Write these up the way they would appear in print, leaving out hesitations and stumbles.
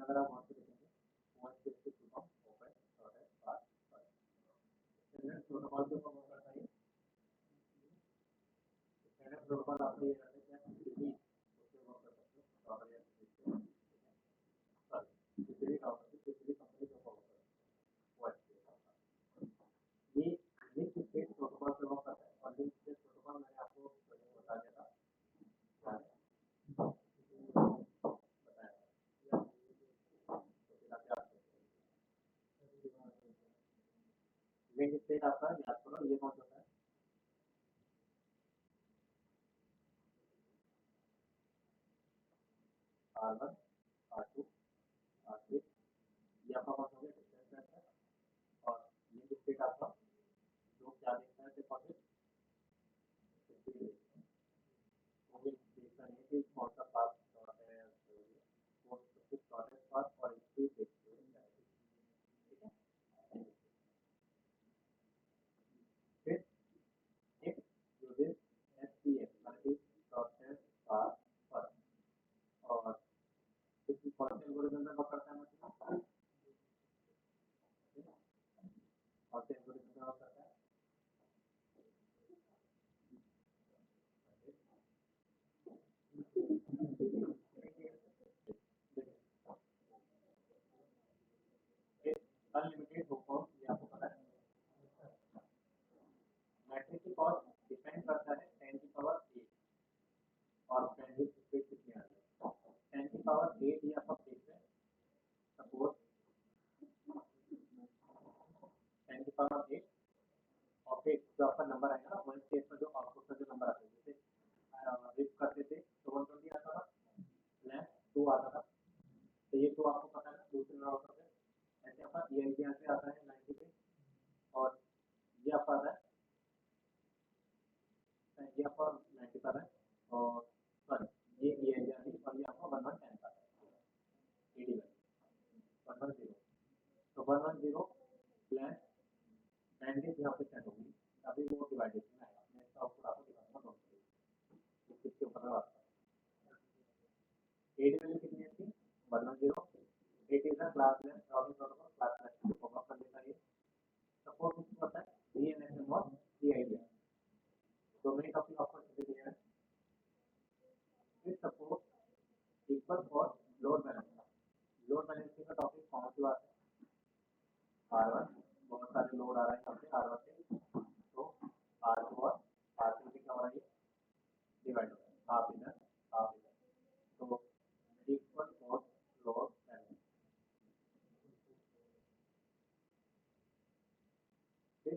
अगर आप वहाँ पे देखेंगे वहाँ पे full form open shorted fast standard protocol के ऊपर वर्क करता है। स्टैंडर्ड प्रोटोकॉल आपको ये रहता है कि आप किसी भी उससे वर्क कर सकते हो राउटर या किसी भी राउटर से किसी भी कंपनी से वर्क कर सकते हो। ये लिंक स्टेट प्रोटोकॉल से वर्क करता है और लिंक स्टेट प्रोटोकॉल मैंने आपको बता दिया था लिंक स्टेट आपका याद करो ये कौन सा है R1 R2 R3 ये आपका कौन सा हो गया डिस्टेंस है और लिंक स्टेट आपका जो क्या देखता है कौन से मुझे देखना नहीं कि कौन सा पास शॉर्ट है वो सबसे शॉर्टेस्ट पास और स्पीड देखते हैं ठीक है। फिर एक यूजेस SPF मतलब शॉर्टेस्ट पास फर्स्ट और इसकी कौन से एल्गोरिथम में वर्क करता है मतलब कौन से एल्गोरिथम में वर्क करता है अनलिमिटेड बुक काउंट ये आपको पता है। मैट्रिक्स की कॉस्ट डिपेंड करता है 10 की पावर 8 और बैंडविड्थ स्पीड कितनी आ रही है 10 की पावर 8 ये आपका फिक्स है सपोज 10 की पावर 8 और फिर जो आपका नंबर आएगा ना वन केस में जो आउटपुट का जो नंबर आता है जैसे रिप करते थे तो 120 आता था लैंप 2 आता था तो ये तो आपको पता है ना दूसरे राउटर पे ऐसे आपका EID यहाँ पे आता है 90 पे और ये आपका आता है ये आपका 90 पर है और सॉरी ये EID आती है और ये आपका 1110 का है 110 तो 110 प्लस बैंडविड्थ यहाँ पे सेट होगी अभी वो डिवाइडेशन में आएगा मैं इसका आउटपुट आपको दिखाऊंगा दोनों इसके ऊपर बात 8 वैल्यू कितनी थी 110 8 is a class length routing protocol class length को कवर कर लेता है सपोज किसको पता है DNS और EID डोमेन टॉपिक आपको अच्छे से क्लियर है फिर suppose equal for load balancing का टॉपिक कौन सी बात है R1 बहुत सारे लोड आ रहा है यहाँ पे R1 से तो R2 और R3 से क्या हो रहा है डिवाइड हाफ इधर तो इक्वल फॉर लोड बैलेंस फिर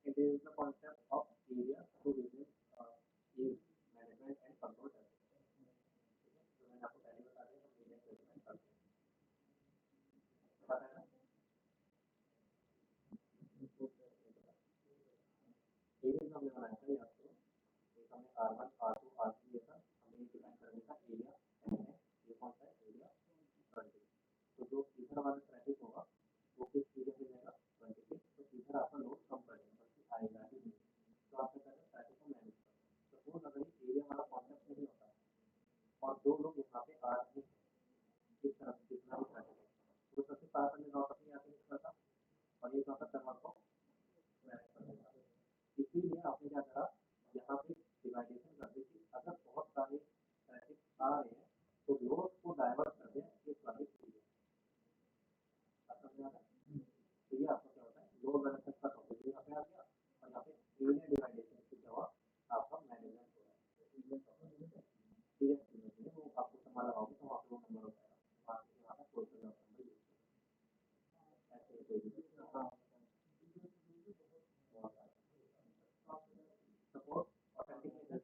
it is the concept of area to business is management and control है तो मैंने आपको पहले बता दिया तो area management करते हैं पता है ना area हमने बनाया था याद करो एक हमने R1 R2 R3 लिया था हमने डिफाइन कर दिया था एरिया ये कौन सा है एरिया 20 तो जो इधर वाला ट्रैफिक होगा वो किस एरिया में जाएगा 26 तो इधर आपका लोड कम पड़ेगा बल्कि आएगा ही नहीं तो आप क्या करें ट्रैफिक को मैनेज करें सपोज अगर एरिया वाला कॉन्सेप्ट नहीं होता और दो लोग यहाँ पे आ रहे हैं इस तरफ जितना भी ट्रैफिक है तो सबसे पास में राउटर पे यहाँ पे निकला था और ये राउटर सर्वर को मैनेज कर देगा इसीलिए आपने क्या करा यहाँ पे डिवाइडेशन कर दी कि अगर बहुत सारे ट्रैफिक आ रहे हैं तो लोड को डाइवर्ट कर दें इस वाले एरिया समझ में आता है तो ये आपको क्या होता है लोड बैलेंसिंग का टॉपिक यहाँ पे आ गया और यहाँ पे एरिया डिवाइडेशन की जगह आपका मैनेजमेंट हो रहा है सीरियस वो आपको संभाल लगाओगे तो वहाँ पे वो नंबर हो जाएगा वहाँ से यहाँ पे कोई सा नंबर यूज ऐसे कोई भी सपोज ऑथेंटिकेशन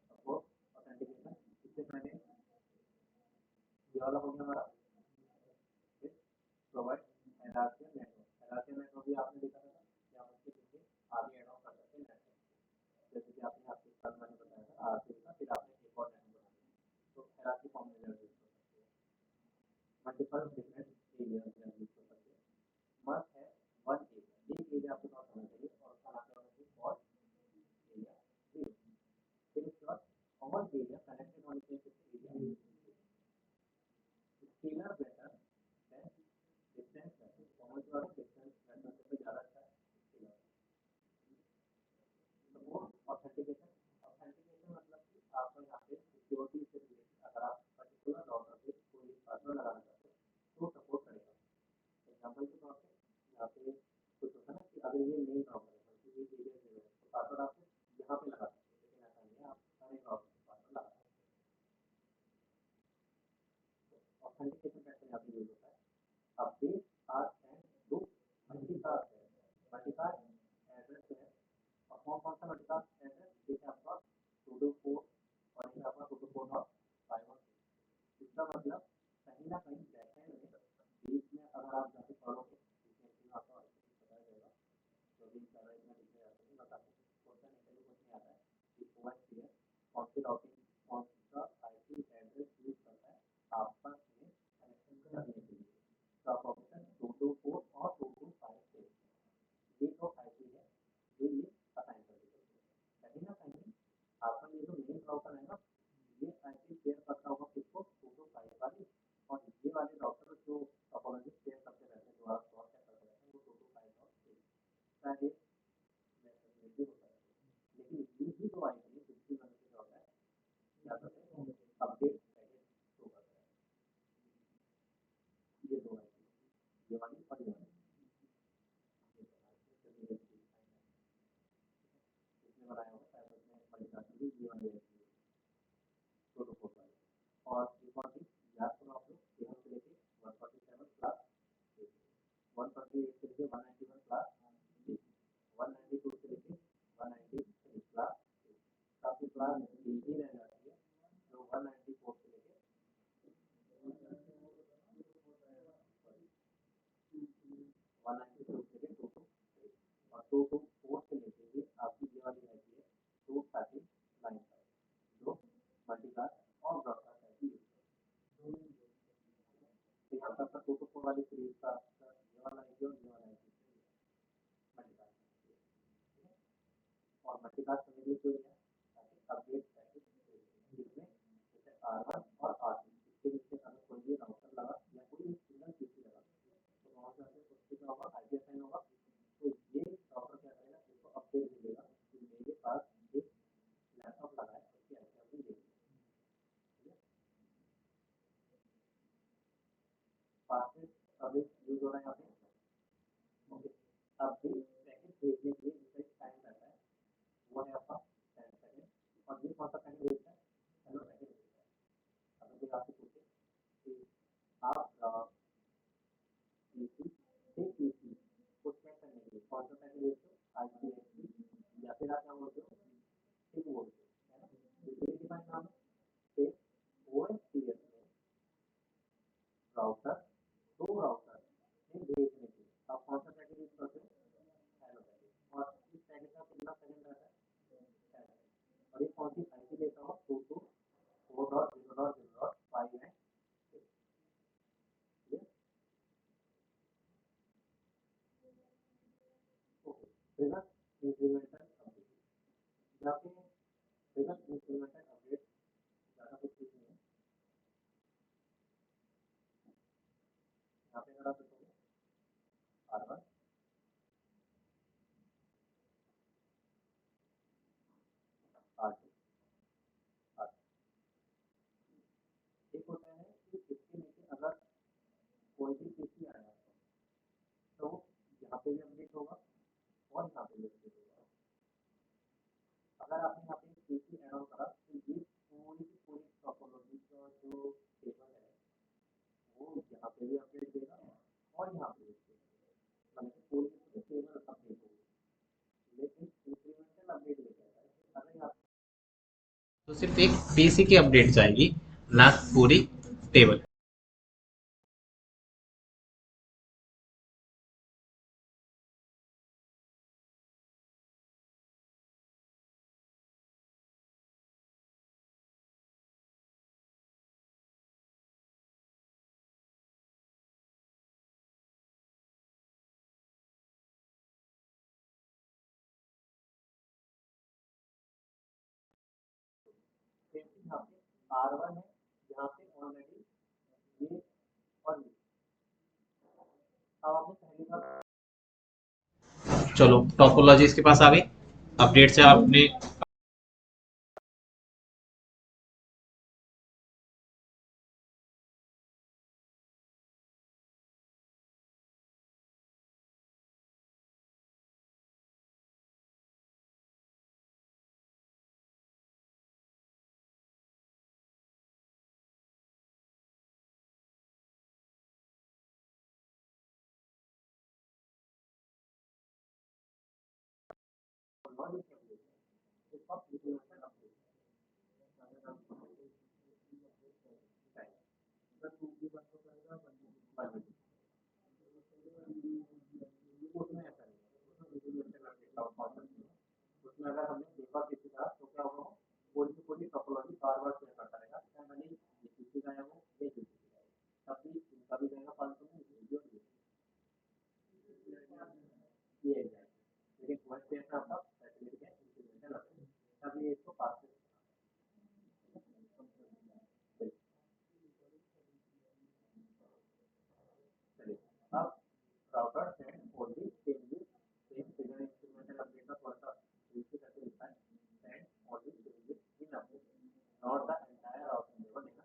सपोज ऑथेंटिकेशन इससे पहले ये वाला हो गया हमारा प्रोवाइड एलासियन नेटवर्क भी आपने देखा था कि आप उसके पीछे आगे ऐड ऑन कर सकते हैं नेटवर्क जैसे कि आपने आपके साथ मैंने बताया था आरसी का फिर आपने एक और नेटवर्क बना दिया तो एलासी फॉर्मूला यूज कर सकते हैं मल्टीपल डिफरेंट एरिया यूज कर सकते हैं मस्ट है वन एरिया एक एरिया आपके पास होना चाहिए और उसका नाम होना चाहिए फॉर एरिया जीरो फिर उसके बाद कॉमन एरिया कनेक्टेड होने चाहिए एरिया सिक्योरिटी से रिलेटेड अगर आप पर्टिकुलर राउटर पे कोई पासवर्ड लगाना चाहते हो तो सपोर्ट करेगा। एग्जाम्पल के तौर पे यहाँ पे कुछ होता है ना कि अगर ये मेन राउटर है तो ये एरिया जो है तो पासवर्ड आप यहाँ पे लगा सकते हो, लेकिन ऐसा नहीं है, आप सारे राउटर पे पासवर्ड लगा सकते हो। ऑथेंटिकेशन कैसे यहाँ पे यूज होता है, update are and do multicast है। मल्टीकास्ट एड्रेस जो है और कौन सा मल्टीकास्ट एड्रेस, जैसे आपका 224 और ये आपका 224.5.1। इसका मतलब कहीं ना कहीं बैकएंड में बीच में अगर आप जाके पढ़ोगे तो आपको बताया जाएगा जो भी सारा इतना लिखे जाते हैं, बस आपको क्वेश्चन इंटरव्यू कुछ नहीं आता है कि ओएस है कौन सी राउटिंग कौन सा आईपी एड्रेस यूज करता है आपस में कनेक्शन करने के लिए। तो आप ऑप्शन 224 और 225 से ये तो आईपी है जो ये असाइन कर देते हैं। कहीं ना कहीं आपका ये जो मेन राउटर है ना ये आईपी शेयर करता होगा किसको 225 वाली, और ये वाले राउटर जो टोपोलॉजी शेयर करते रहते हैं जो आप क्रॉस चेक करते रहते हैं वो 225 और 3 का एक मैसेज होता है। लेकिन ये भी तो आईपी है जिसकी वजह से होता है क्या करते हैं अपडेट पैकेट शो करता है। ये दो आईपी, ये वाली और ये वाली, इसने बनाया होगा शायद उसने मल्टीकास्ट भी ये वाली प्रोटोकॉल और ये कौन सी याद करो आप लोग 7 से लेके 147 प्लस 128 से लेके 191 प्लस 192 से लेके 193 प्लस काफी प्लस यही रह जाती है जो 194 से लेके 192 से लेके 223 और 224 से लेके ये आपकी ये वाली रहती है 239 तक जो मल्टीकास्ट और ब्रॉडकास्ट आईपी यूज करते हैं। तो यहाँ पर 224 वाली सीरीज का ये वाला आईपी और ये वाला आईपी मल्टीकास्ट और मल्टीकास्ट करने के लिए जो है ताकि अपडेट पैकेज जिसमें जैसे R1 और R2 इसके नीचे अगर कोई भी राउटर लगा या कोई भी सिंगल पीसी लगा तो वहाँ से उससे क्या होगा आईपी असाइन होगा, तो ये राउटर क्या करेगा इसको अपडेट मिलेगा कि मेरे पास एक लैपटॉप लगा है उसकी आईपी हमने ले ली। फास्टेस्ट सर्विस यूज हो रहा है यहाँ पे। ओके, अपडेट पैकेज भेजने के लिए इसका एक टाइम रहता है वो है आपका 10 सेकेंड, और ये कौन सा पैकेट भेजता है, हेलो पैकेट भेजता है। अगर कोई आपसे पूछे कि आप पीसी से पीसी को चेक करने के लिए कौन सा पैकेट भेजते हो, आईपीएससी या फिर आप क्या बोलते हो सिम बोलते हो, है ना, दूसरे डिफाइन नाम है फिर ओएसपीएफ में राउटर दो राउटर में भेजने के लिए आप कौन सा पैकेट यूज करते हो, हेलो पैकेट, और इस पैकेट का कितना सेकंड रहता है 10 सेकंड, और ये कौन सी आईपी लेता हो 224.0.0.5 है। ओके, ट्रिगर इंक्रीमेंटल अपडेट, यहाँ पे ट्रिगर इंक्रीमेंटल अपडेट ज़्यादा कुछ नहीं है। यहाँ पे अगर आप देखोगे R1 R2 एक होता है कि इसके नीचे अगर कोई भी पीसी आया तो यहाँ पे भी अपडेट होगा और यहाँ पे भी अपडेट होगा। अगर आपने यहाँ पे पीसी ऐड ऑन करा तो ये पूरी की पूरी टोपोलॉजी का जो टेबल है वो यहाँ पे भी अपडेट देगा और यहाँ पे भी अपडेट देगा, मतलब पूरी की पूरी टेबल अपडेट होगी। लेकिन इंक्रीमेंटल अपडेट ये कहता है कि अगर आप तो सिर्फ एक पीसी की अपडेट जाएगी, ना पूरी टेबल। यहाँ पे R1 है, यहाँ पे ऑलरेडी ये और ये, अब आपने पहली बार चलो टोपोलॉजी इसके पास आ गई, अपडेट से आपने पब्लिश अपडेट इसका इंफॉर्मेशन अपडेट उसमें ऐसा नहीं उसमें अगर हमने देखा किसी का तो क्या होगा पूरी की पूरी टोपोलॉजी बार बार शेयर करता रहेगा क्या मैंने ये किसी का है वो ये किसी का है तभी इनका भी जाएगा 500 में ये जाएगा लेकिन फर्स्ट पेज में आपका फैसिलिटी का इंक्रीमेंटल अपडेट तभी ये इसको पास चलिए अब router send only changes same figure incremental update का थोड़ा सा नीचे करके लिखा है send only changes in update not the entire routing level in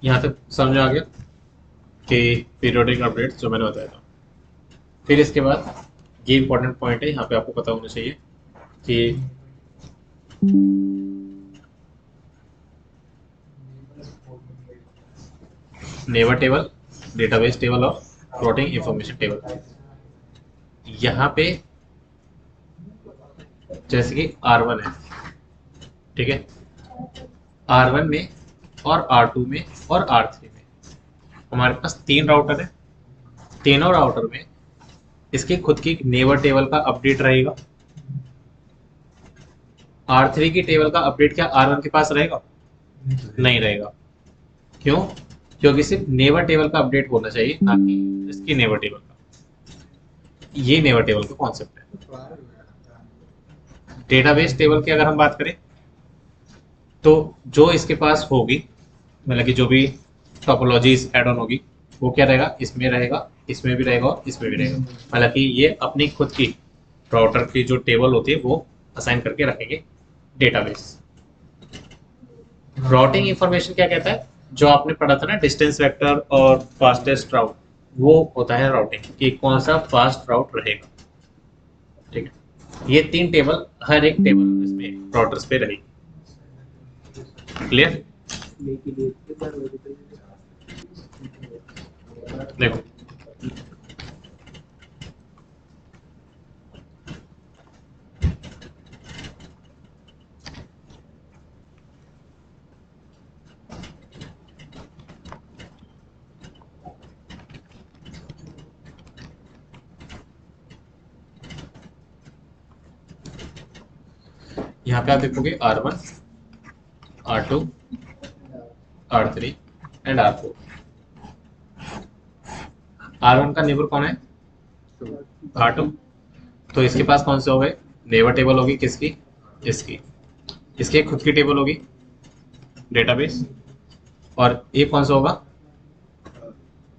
यहाँ तक समझ आ गया कि पीरियोडिक अपडेट्स जो मैंने बताया था। फिर इसके बाद ये इंपॉर्टेंट पॉइंट है, यहाँ पे आपको पता होना चाहिए कि नेबर टेबल, डेटाबेस टेबल और राउटिंग इंफॉर्मेशन टेबल। यहाँ पे जैसे कि R1 है, ठीक है, R1 में और R2 में और R3 में हमारे पास 3 राउटर है। तीनों राउटर में इसकी खुद की नेबर टेबल का अपडेट रहेगा। R3 की टेबल का अपडेट क्या R1 के पास रहेगा? नहीं रहेगा। क्यों? क्योंकि सिर्फ नेबर टेबल का अपडेट होना चाहिए, ना कि इसकी नेबर टेबल का। ये नेबर टेबल का कॉन्सेप्ट है। डेटाबेस टेबल की अगर हम बात करें तो जो इसके पास होगी, मतलब कि जो भी टोपोलॉजीज ऐड ऑन होगी, वो क्या रहेगा? इसमें रहेगा, इसमें भी रहेगा और इसमें भी रहेगा। मतलब कि ये अपनी खुद की राउटर की जो टेबल होती है वो असाइन करके रखेंगे डेटाबेस। राउटिंग इंफॉर्मेशन क्या कहता है? जो आपने पढ़ा था ना, डिस्टेंस वेक्टर और फास्टेस्ट राउट, वो होता है राउटिंग कि कौन सा फास्ट राउट रहेगा। ठीक है, ये 3 टेबल हर एक टेबल इसमें राउटर्स पे रहेगी। क्लियर? देखो, यहाँ पे आप देखोगे R1, R2, R3 and R4। R1 का नेबर कौन है? R2। तो इसके पास कौन से हो गए? नेबर टेबल होगी किसकी? इसकी। इसकी खुद की टेबल होगी डेटाबेस, और ये कौन सा होगा?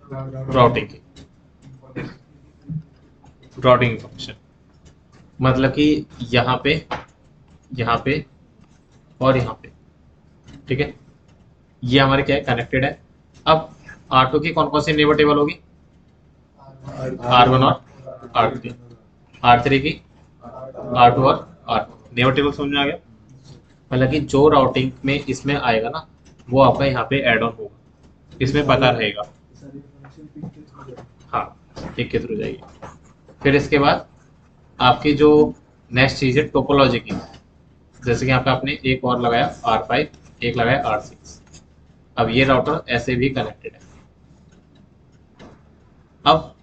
राउटिंग की, राउटिंग इंफॉर्मेशन। मतलब कि यहाँ पे और यहाँ पे, ठीक है, ये हमारे क्या है? कनेक्टेड है। अब R2 की कौन कौन सी नेबर टेबल होगी? R1 और R3। R3 की R2 और R4। नेबर टेबल समझ में आ गया? मतलब कि जो राउटिंग में इसमें आएगा ना, वो आपका यहाँ पे ऐड ऑन होगा, इसमें पता रहेगा। हाँ, एक के थ्रू जाइए। फिर इसके बाद आपकी जो नेक्स्ट चीज है टोपोलॉजी की, जैसे कि यहाँ पे आपने एक और लगाया R5, एक लगाया R6। अब ये राउटर ऐसे भी कनेक्टेड है। अब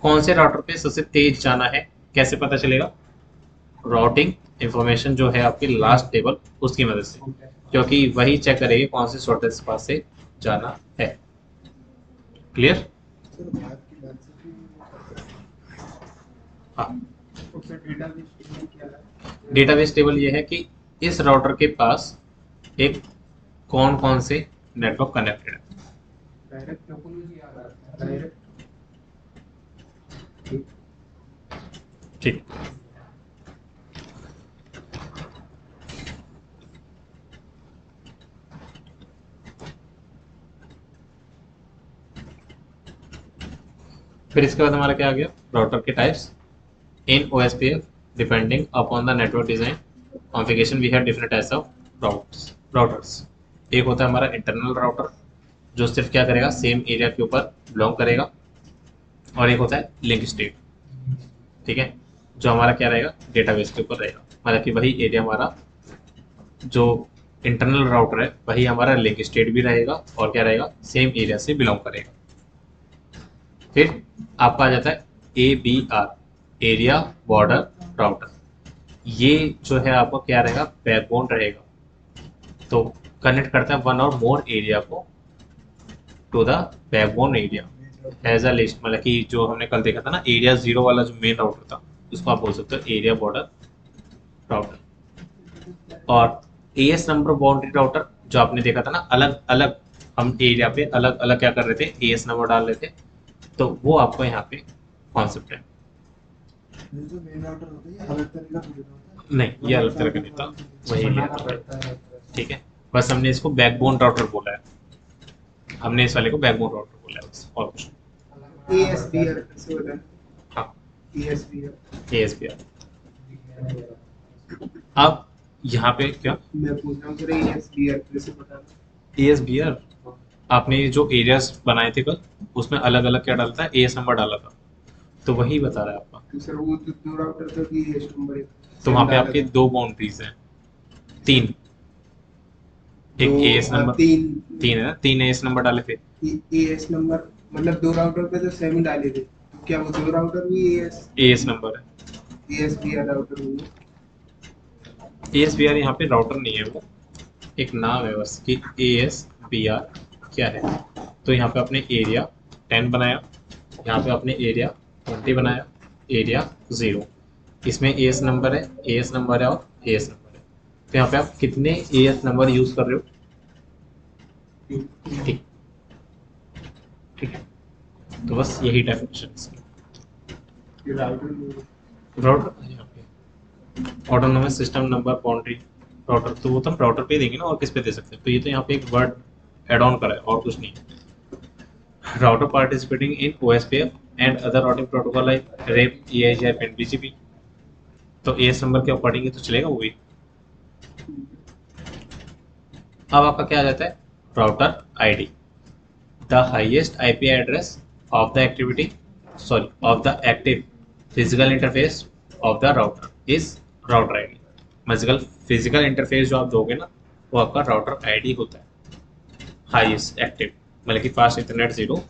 कौन से राउटर पे सबसे तेज जाना है, कैसे पता चलेगा? राउटिंग इंफॉर्मेशन जो है आपकी लास्ट टेबल, उसकी मदद से, क्योंकि वही चेक करेगी कौन से शॉर्टेस्ट पास से जाना है। क्लियर? हाँ, डेटाबेस टेबल ये है कि इस राउटर के पास एक कौन कौन से नेटवर्क कनेक्टेड है। ठीक, फिर इसके बाद हमारा क्या आ गया? राउटर के types in OSPF depending upon the network design configuration we have different types of routers. एक होता है हमारा इंटरनल राउटर, जो सिर्फ क्या करेगा, सेम एरिया के ऊपर बिलोंग करेगा, और एक होता है लिंक स्टेट, ठीक है, जो हमारा क्या रहेगा, डेटाबेस के ऊपर रहेगा, मतलब कि वही एरिया हमारा जो इंटरनल राउटर है वही हमारा लिंक स्टेट भी रहेगा, और क्या रहेगा, सेम एरिया से बिलोंग करेगा। फिर आपका आ जाता है ABR, एरिया बॉर्डर राउटर। ये जो है आपका क्या रहेगा, बैकबोन रहेगा, तो कनेक्ट करता है वन और मोर एरिया को to the backbone area as a list, मतलब कि जो हमने कल देखा था ना एरिया 0 वाला जो मेन राउटर था, उसको आप बोल सकते हो एरिया बॉर्डर राउटर। और AS नंबर बाउंड्री राउटर जो आपने देखा था ना, अलग अलग हम एरिया पे अलग अलग क्या कर रहे थे, AS नंबर डाल रहे थे, तो वो आपको यहाँ पे कॉन्सेप्ट है। जो मेन राउटर होता है ये अलग तरीका से होता है। नहीं, ये अलग तरह का नहीं था, वही लिया था, ठीक है, बस हमने इसको बैकबोन राउटर बोला है, हमने इस वाले को बैकबोन राउटर बोला है बस, और कुछ नहीं। ASBR से होता है। हाँ, ASBR ASBR। अब यहाँ पे क्या, मैं पूछ रहा हूँ सर ASBR कैसे पता है? ASBR आपने जो एरियाज बनाए थे कल, उसमें अलग अलग क्या डाला था, AS नंबर डाला था, तो वही बता रहा है आपका। तो सर वो जो दो राउटर था कि AS नंबर तो वहाँ पे आपके दो बाउंड्रीज हैं, तीन, एक AS नंबर, तीन है ना, तीन AS नंबर डाले थे। AS नंबर मतलब दो राउटर पे तो सेम ही डाले थे, तो क्या वो दो राउटर भी AS नंबर है, ASBR राउटर हुए? ASBR यहाँ पे राउटर नहीं है, वो एक नाम है बस कि ASBR क्या है। तो यहाँ पे आपने एरिया 10 बनाया, यहाँ पे आपने एरिया 20 बनाया, एरिया 0, इसमें AS नंबर है, AS नंबर है और AS नंबर है, तो यहाँ पे आप कितने AS नंबर यूज कर रहे हो, ठीक, ठीक है, तो बस यही डेफिनेशन इसकी। राउटर यहाँ पे autonomous system number boundary router, तो वो तो हम राउटर पे देंगे ना, और किस पे दे सकते हैं, तो ये तो यहाँ पे एक वर्ड एड ऑन करा है और कुछ नहीं है। Router participating in OSPF and other routing protocol like rape, EIGRP and BGP, तो AS नंबर के अकॉर्डिंग ही तो चलेगा वो भी। अब आपका क्या आ जाता है, router ID, the highest IP address of the activity, sorry of the active physical interface of the router is router ID। Physical interface जो आप दोगे ना, वो आपका राउटर ID होता है, हाईएस्ट एक्टिव, मतलब कि फास्ट इथरनेट 0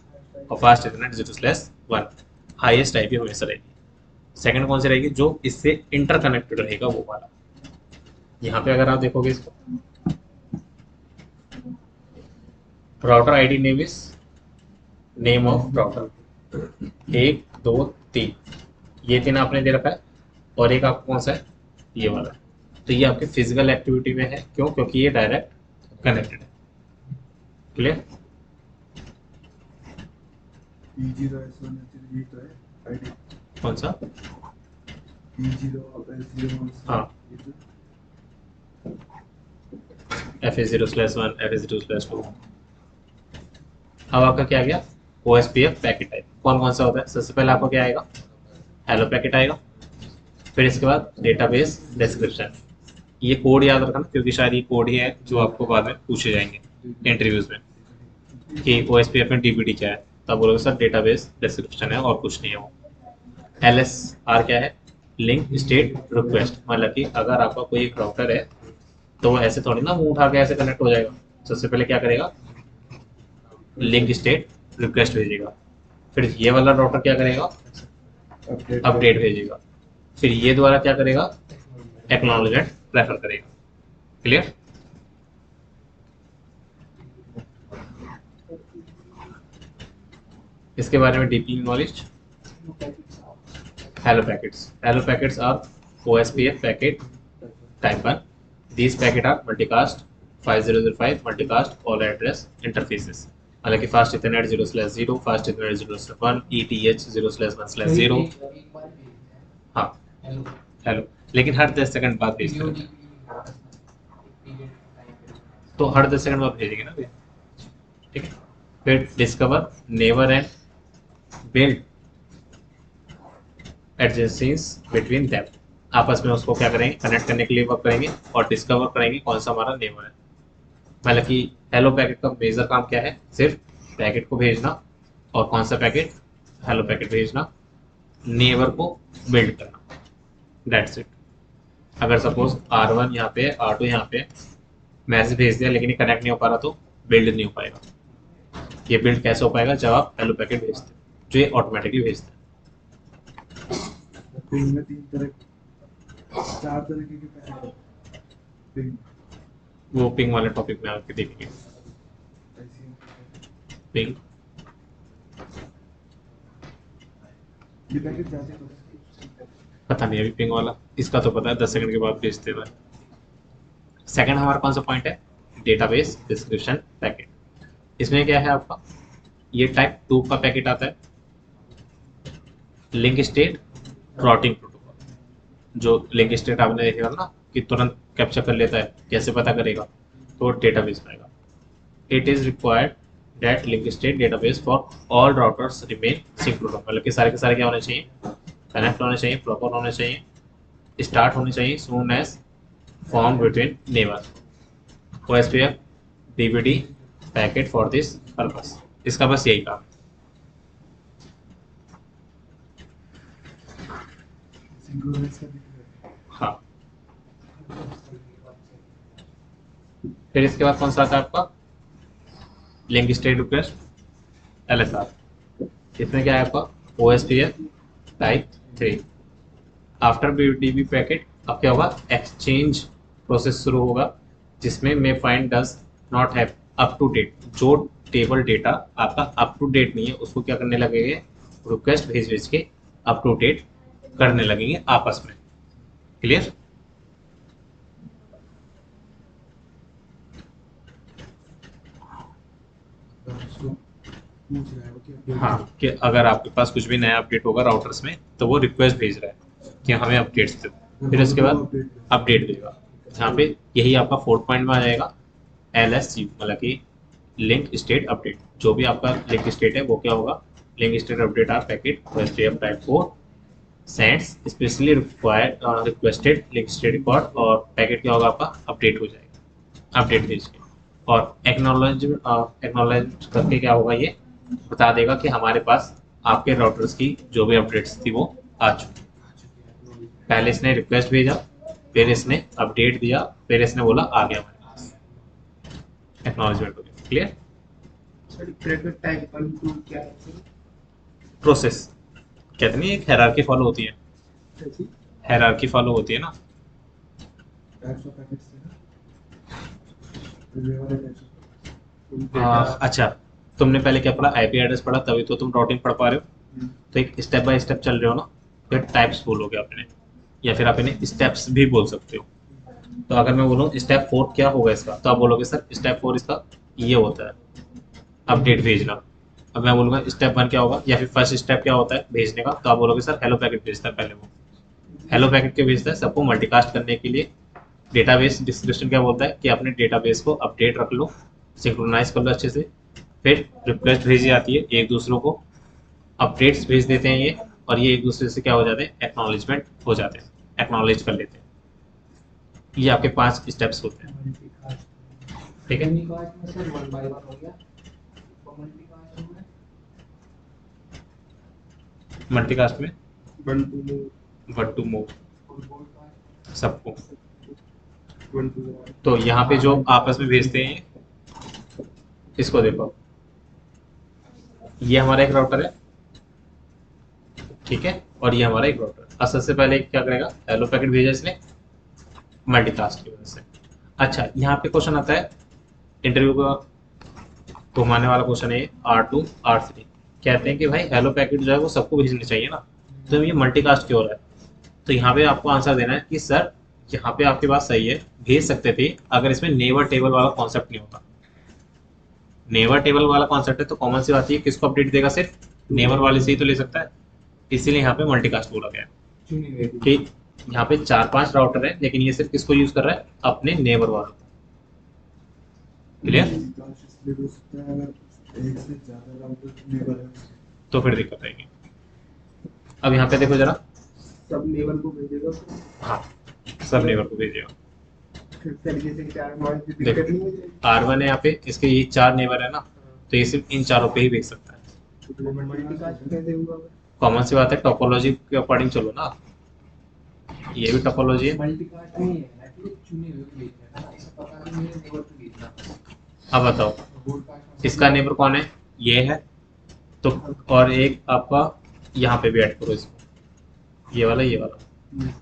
और फास्ट इथरनेट 0/1, हाईएस्ट IP हमेशा रहेगी। सेकंड कौन सी रहेगी, जो इससे इंटरकनेक्टेड रहेगा वो वाला। यहाँ पे अगर आप देखोगे इसको, router ID name is name of router, 1 2 3, ये तीन आपने दे रखा है, और एक आपको कौन सा है, ये वाला, तो ये आपके फिजिकल एक्टिविटी में है, क्यों, क्योंकि ये डायरेक्ट कनेक्टेड है। क्लियर, P0 S1 ये तो है ID कौन सा, P0 S0 हाँ, FA0/1 FA0/2। अब आपका क्या आ गया, OSPF पैकेट टाइप, कौन कौन सा होता है, सबसे पहले आपको क्या आएगा, हेलो पैकेट आएगा, फिर इसके बाद डेटाबेस डिस्क्रिप्शन, ये कोड याद रखना क्योंकि शायद ये कोड ही है जो आपको बाद में पूछे जाएंगे इंटरव्यूज में कि OSPF में DBD क्या है, तो आप बोलोगे सर डेटाबेस डिस्क्रिप्शन है और कुछ नहीं है वो। LSR क्या है, लिंक स्टेट रिक्वेस्ट, मतलब कि अगर आपका कोई एक राउटर है तो वो ऐसे थोड़ी ना मुंह उठा के ऐसे कनेक्ट हो जाएगा, सबसे पहले क्या करेगा, लिंक स्टेट रिक्वेस्ट भेजेगा, फिर ये वाला राउटर क्या करेगा, अपडेट भेजेगा, फिर ये द्वारा क्या करेगा, एक्नॉलेजमेंट प्रेफर करेगा। क्लियर, इसके बारे में deeply knowledge, hello packets are OSPF packet type 1, these packet are multicast 5005 multicast all address interfaces, हालांकि fast ethernet 0/0, fast ethernet 0/1, ETH 0/1/0, हाँ हेलो, लेकिन हर 10 सेकंड बाद भेजते हैं, तो हर 10 सेकंड बाद भेजेंगे ना भैया, ठीक है। फिर discover, neighbour and build adjacencies between them, आपस में उसको क्या करेंगे, कनेक्ट करने के लिए वर्क करेंगे, और डिस्कवर करेंगे कौन सा हमारा नेबर है, मतलब कि हेलो पैकेट का मेजर काम क्या है, सिर्फ पैकेट को भेजना, और कौन सा पैकेट, हेलो पैकेट भेजना, नेबर को बिल्ड करना, दैट्स इट। अगर सपोज R1 यहाँ पे R2 यहाँ पे मैसेज भेज दिया लेकिन ये कनेक्ट नहीं हो पा रहा तो बिल्ड नहीं हो पाएगा। ये बिल्ड कैसे हो पाएगा, जब आप हेलो पैकेट भेजते हैं, जो ये ऑटोमेटिकली भेजते हैं। पिंग में 4 तरह के पैकेट होते हैं। पिंग वो पिंग वाले टॉपिक में आके देखेंगे। पिंग ये पैकेट जाते हैं पता नहीं अभी पिंग वाला, इसका तो पता है 10 सेकंड के बाद भेजते हैं। सेकंड हमारा कौन सा पॉइंट है, डेटाबेस डिस्क्रिप्शन पैकेट। इसमें क्या है आपका, ये टाइप 2 का पैकेट आता है, लिंक स्टेट राउटिंग प्रोटोकॉल। जो लिंक स्टेट आपने देखा ना कि तुरंत कैप्चर कर लेता है, कैसे पता करेगा, तो डेटाबेस में आएगा। It is required that link state database for all routers remain synchronous, मतलब कि सारे के सारे क्या होने चाहिए, कनेक्ट होने चाहिए, प्रॉपर होने चाहिए, स्टार्ट होने चाहिए soon as form between neighbour. OSPF DBD packet for this purpose, इसका बस यही काम है। सिंक्रोनाइज कर देते हाँ, फिर इसके बाद कौन सा आता है आपका, लिंक स्टेट रिक्वेस्ट LSR। इसमें क्या है आपका, OSPF type 3। After BDB packet अब क्या होगा, एक्सचेंज प्रोसेस शुरू होगा, जिसमें may find does not have up to date, जो टेबल डेटा आपका अप टू डेट नहीं है उसको क्या करने लगेंगे, रिक्वेस्ट भेज भेज के अप टू डेट करने लगेंगे आपस में। क्लियर? उसको पूछ रहा है वो कि हाँ, कि अगर आपके पास कुछ भी नया अपडेट होगा राउटर्स में तो वो रिक्वेस्ट भेज रहा है कि हमें अपडेट्स दे, फिर उसके बाद अपडेट देगा। यहाँ पे यही आपका 4th पॉइंट में आ जाएगा, LSC, मतलब कि लिंक स्टेट अपडेट। जो भी आपका लिंक स्टेट है वो क्या होगा, link state update R packet OSPF type 4 sends specially requested link state record, और पैकेट क्या होगा आपका, अपडेट हो जाएगा, अपडेट भेज के, और एक्नॉलेज करके क्या होगा, ये बता देगा कि हमारे पास आपके राउटर्स की जो भी अपडेट्स थी वो आ चुकी। पहले इसने रिक्वेस्ट भेजा, फिर इसने अपडेट दिया, फिर इसने बोला आ गया हमारे पास, एक्नॉलेजमेंट हो गया। क्लियर? सर पैकेट टाइप 1 2 क्या है सर? प्रोसेस कहते नहीं, एक हायरार्की फॉलो होती है, कैसी हायरार्की फॉलो होती है ना। टाइप्स ऑफ पैकेट्स है ना, ये वाले टाइप्स ऑफ अच्छा, तुमने पहले क्या पढ़ा, IP एड्रेस पढ़ा, तभी तो तुम राउटिंग पढ़ पा रहे हो। तो एक स्टेप बाय स्टेप चल रहे हो ना, फिर टाइप्स बोलोगे आपने, या फिर आप इन्हें स्टेप्स भी बोल सकते हो। तो अगर मैं बोलूँ स्टेप 4 क्या होगा इसका, तो आप बोलोगे सर स्टेप 4 इसका ये होता है, अपडेट भेजना। अब मैं बोलूँगा स्टेप 1 क्या होगा, या फिर फर्स्ट स्टेप क्या होता है भेजने का, तो आप बोलोगे सर हेलो पैकेट भेजता है। पहले वो हेलो पैकेट क्यों भेजता है, सबको मल्टीकास्ट करने के लिए। डेटाबेस डिस्क्रिप्शन क्या बोलता है कि अपने डेटाबेस को अपडेट रख लो, सिंक्रोनाइज कर लो अच्छे से। फिर रिक्वेस्ट भेजी जाती है, एक दूसरों को अपडेट्स भेज देते हैं ये, और ये एक दूसरे से क्या हो जाते हैं, एक्नॉलेजमेंट हो जाते हैं, एक्नॉलेज कर लेते हैं। ये आपके 5 स्टेप्स होते हैं, ठीक है। मल्टीकास्ट में सर 1 बाय 1 हो गया, तो मल्टीकास्ट में मल्टीकास्ट में 1 2 वन टू मूव और ब्रॉडकास्ट सबको। 1 2 तो यहाँ पे जो आपस में भेजते हैं इसको देखो, ये हमारा एक राउटर है, ठीक है, और ये हमारा एक राउटर। अब सबसे पहले क्या करेगा, हेलो पैकेट भेजा इसने मल्टीकास्ट की वजह से। अच्छा, यहाँ पे क्वेश्चन आता है, इंटरव्यू का घुमाने वाला क्वेश्चन है, R2 R3 कहते हैं कि भाई हेलो पैकेट जो है वो सबको भेजनी चाहिए ना, तो ये मल्टीकास्ट क्यों हो रहा है। तो यहाँ पे आपको आंसर देना है कि सर यहाँ पे आपकी बात सही है, भेज सकते थे अगर इसमें नेवर टेबल वाला कॉन्सेप्ट नहीं होता। नेवर टेबल वाला कॉन्सेप्ट है तो कॉमन सी बात है, किसको अपडेट देगा, सिर्फ नेवर वाले से ही तो ले सकता है, इसीलिए यहाँ पे मल्टीकास्ट बोला गया है कि यहाँ पे 4-5 राउटर है, लेकिन ये सिर्फ किसको यूज कर रहा है, अपने नेबर वालों को। क्लियर? हो सकता है अगर एक से ज्यादा राउटर नेबर है तो फिर दिक्कत आएगी। अब यहाँ पे देखो जरा, सब नेबर को भेजेगा, हाँ सब नेबर को भेजेगा। फिर तरीके से क्या नॉइज की देखो दिक्कत नहीं हो जाएगी। R1 है यहाँ पे, इसके ये 4 नेबर है ना, तो ये सिर्फ इन चारों पे ही भेज सकता है। मल्टीकास्ट कैसे हुआ? कॉमन सी बात है, टोपोलॉजी के अकॉर्डिंग चलो ना, ये भी टोपोलॉजी है। मल्टीकास्ट नहीं है, एक्चुअली चुनी हुई भेजना है, ऐसा पता नहीं मेरे नेबर पे भेजना। अब बताओ ब्रॉडकास्ट इसका नेबर कौन है, ये है, तो और एक आपका यहाँ पे भी ऐड करो इसको, ये वाला ये वाला।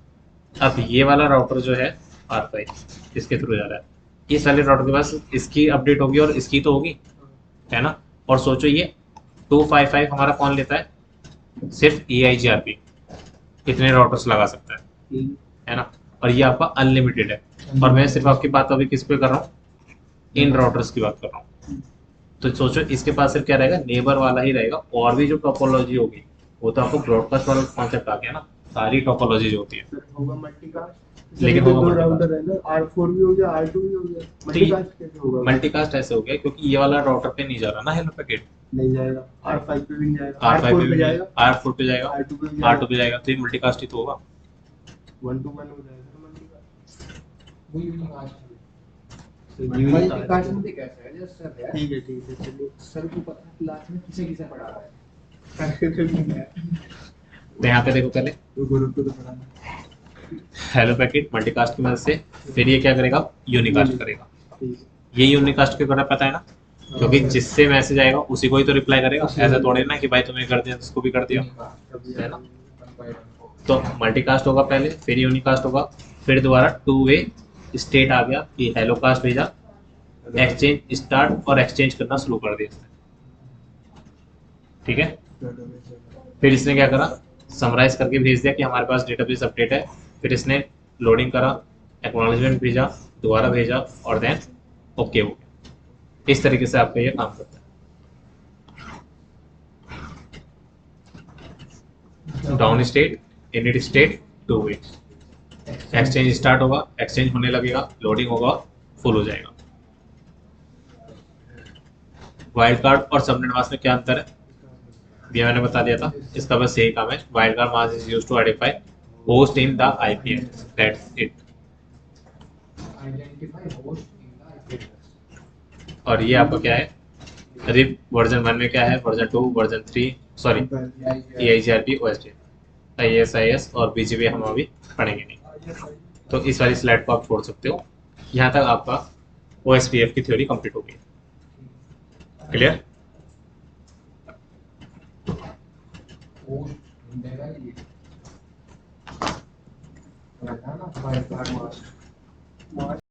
अब ये वाला राउटर जो है R5 इसके थ्रू जा रहा है, इस वाले राउटर के पास इसकी अपडेट होगी और इसकी तो होगी, है ना। और सोचो ये 255 हमारा कौन लेता है, सिर्फ EIGRP इतने राउटर्स लगा सकता है ना। और ये आपका अनलिमिटेड है, और मैं सिर्फ आपकी बात अभी किस पे कर रहा हूँ, इन राउटर्स की बात कर रहा हूँ। तो सोचो इसके पास सिर्फ क्या रहेगा, नेबर वाला ही रहेगा, और भी जो टोपोलॉजी होगी वो तो आपको ब्रॉडकास्ट वाला कॉन्सेप्ट आ गया ना, सारी टोपोलॉजी जो होती है। सर होगा मल्टीकास्ट, लेकिन दो होगा राउटर है ना, R4 भी हो गया, R2 भी हो गया, मल्टीकास्ट कैसे होगा? मल्टीकास्ट ऐसे हो गया क्योंकि ये वाला राउटर पे नहीं जा रहा ना हेलो पैकेट, नहीं जाएगा, R5 पे भी नहीं जाएगा, R5 R4 पे पे जाएगा, R4 पे जाएगा, R2 पे भी R2 पे जाएगा, तो ये मल्टीकास्ट ही तो होगा। 1 to 1 हो जाएगा मल्टीकास्ट। वो यूनिकास्ट है। मल्टीकास्ट में कैसे है जस्ट सर है, ठीक है चलिए। सर को पता है क्लास में किसे किसे पढ़ा रहा है। तो यहाँ पे देखो पहले तो ग्रुप को तो पढ़ाना। हेलो पैकेट मल्टीकास्ट की मदद से, फिर ये क्या करेगा, यूनिकास्ट करेगा। ठीक ये यूनिकास्ट क्यों कर रहा है पता है ना, क्योंकि जिससे मैसेज आएगा उसी को ही तो रिप्लाई करेगा, ऐसा थोड़ी ना कि भाई तुमने कर दिया तो उसको भी कर दिया, है ना। तो मल्टीकास्ट होगा पहले, फिर यूनिकास्ट होगा, फिर दोबारा टू वे स्टेट आ गया कि हेलो कास्ट भेजा, एक्सचेंज स्टार्ट और एक्सचेंज करना शुरू कर दिया इसने, ठीक है। फिर इसने क्या करा, समराइज करके भेज दिया कि हमारे पास डेटाबेस अपडेट है, फिर इसने लोडिंग करा, एक्नॉलेजमेंट भेजा, दोबारा भेजा और देन ओके हो गया। इस तरीके से आपका ये काम करता है। Down state, init state, two way, exchange start होगा, एक्सचेंज होने लगेगा, लोडिंग होगा, फुल हो जाएगा। वाइल्ड कार्ड और सबनेट मास्क में क्या अंतर है, ये मैंने बता दिया था, इसका बस यही काम है। Wild card mask is used to identify host in the IP address, that's it. Identify host in the IP address. और ये आपका क्या है, अरे वर्जन 1 में क्या है, version 2, version 3, sorry EIGRP, OSPF, ISIS और BGP हम अभी पढ़ेंगे नहीं, तो इस वाली स्लाइड को आप छोड़ सकते हो। यहाँ तक आपका OSPF की थ्योरी कंप्लीट हो गई, क्लियर। होस्ट ढूंढेगा ये बताना फाइल कार्ड मास्क